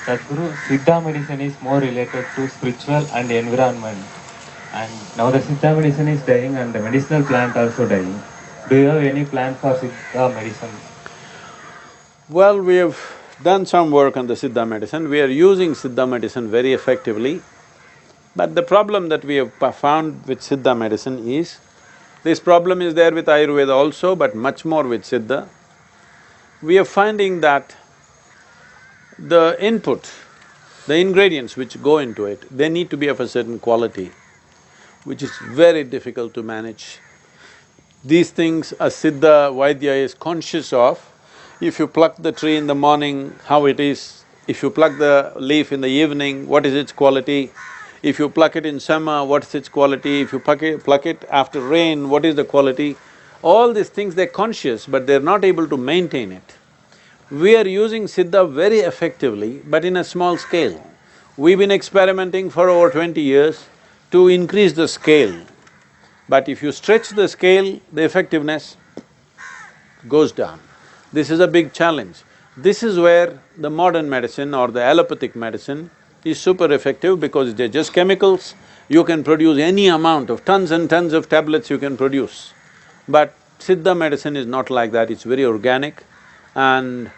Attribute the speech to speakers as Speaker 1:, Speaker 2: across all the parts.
Speaker 1: Sadhguru, siddha medicine is more related to spiritual and environment. And now the siddha medicine is dying and the medicinal plant also dying. Do you have any plan for siddha medicine?
Speaker 2: Well, we have done some work on the siddha medicine. We are using siddha medicine very effectively. But the problem that we have found with siddha medicine is, this problem is there with Ayurveda also, but much more with siddha. We are finding that the input, the ingredients which go into it, they need to be of a certain quality, which is very difficult to manage. These things a siddha vaidya is conscious of. If you pluck the tree in the morning, how it is, if you pluck the leaf in the evening, what is its quality, if you pluck it in summer, what's its quality, if you pluck it after rain, what is the quality, all these things they're conscious but they're not able to maintain it. We are using siddha very effectively but in a small scale. We've been experimenting for over 20 years to increase the scale. But if you stretch the scale, the effectiveness goes down. This is a big challenge. This is where the modern medicine or the allopathic medicine is super effective because they're just chemicals. You can produce any amount of tons and tons of tablets you can produce. But siddha medicine is not like that, it's very organic and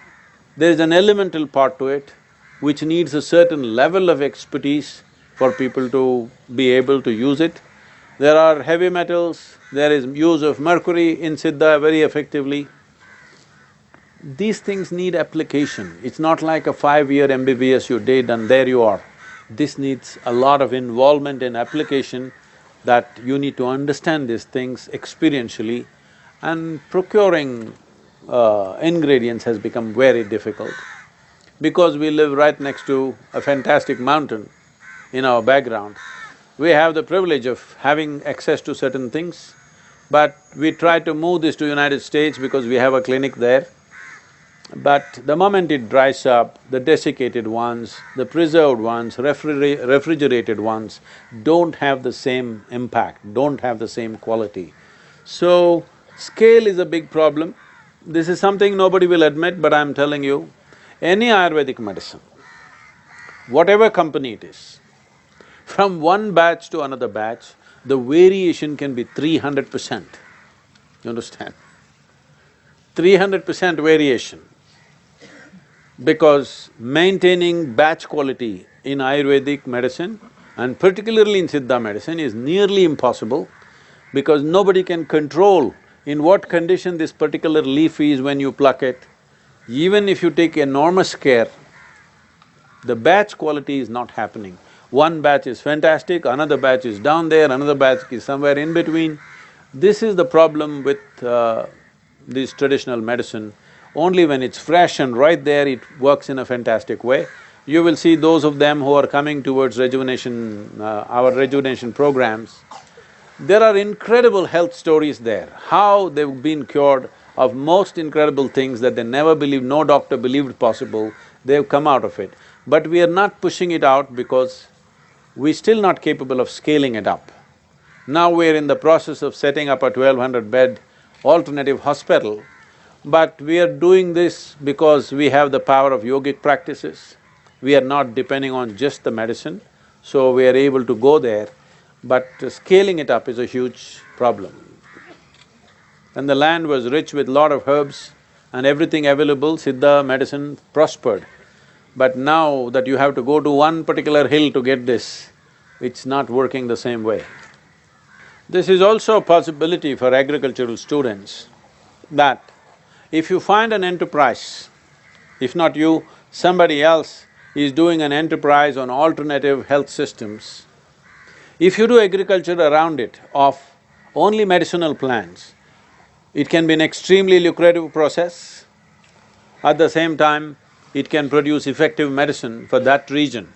Speaker 2: there is an elemental part to it which needs a certain level of expertise for people to be able to use it. There are heavy metals, there is use of mercury in siddha very effectively. These things need application. It's not like a 5-year MBBS you did and there you are. This needs a lot of involvement in application, that you need to understand these things experientially, and procuring ingredients has become very difficult. Because we live right next to a fantastic mountain in our background, we have the privilege of having access to certain things, but we try to move this to United States because we have a clinic there. But the moment it dries up, the desiccated ones, the preserved ones, refrigerated ones don't have the same impact, don't have the same quality. So, scale is a big problem. This is something nobody will admit, but I'm telling you, any Ayurvedic medicine, whatever company it is, from one batch to another batch, the variation can be 300%. You understand? 300% variation. Because maintaining batch quality in Ayurvedic medicine and particularly in siddha medicine is nearly impossible because nobody can control in what condition this particular leaf is when you pluck it. Even if you take enormous care, the batch quality is not happening. One batch is fantastic, another batch is down there, another batch is somewhere in between. This is the problem with this traditional medicine. Only when it's fresh and right there, it works in a fantastic way. You will see those of them who are coming towards rejuvenation, our rejuvenation programs, there are incredible health stories there, how they've been cured of most incredible things that they never believed, no doctor believed possible, they've come out of it. But we are not pushing it out because we're still not capable of scaling it up. Now we're in the process of setting up a 1200-bed alternative hospital, but we are doing this because we have the power of yogic practices. We are not depending on just the medicine, so we are able to go there, but scaling it up is a huge problem. When the land was rich with lot of herbs and everything available, siddha medicine prospered. But now that you have to go to one particular hill to get this, it's not working the same way. This is also a possibility for agricultural students, that if you find an enterprise, if not you, somebody else is doing an enterprise on alternative health systems, if you do agriculture around it of only medicinal plants, it can be an extremely lucrative process. At the same time, it can produce effective medicine for that region.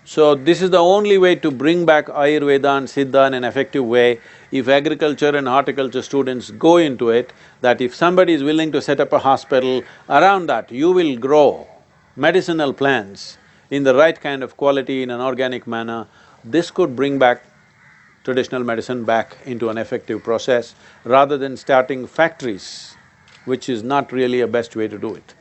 Speaker 2: So this is the only way to bring back Ayurveda and Siddha in an effective way. If agriculture and horticulture students go into it, that if somebody is willing to set up a hospital, around that you will grow medicinal plants in the right kind of quality in an organic manner, this could bring back traditional medicine back into an effective process rather than starting factories, which is not really a best way to do it.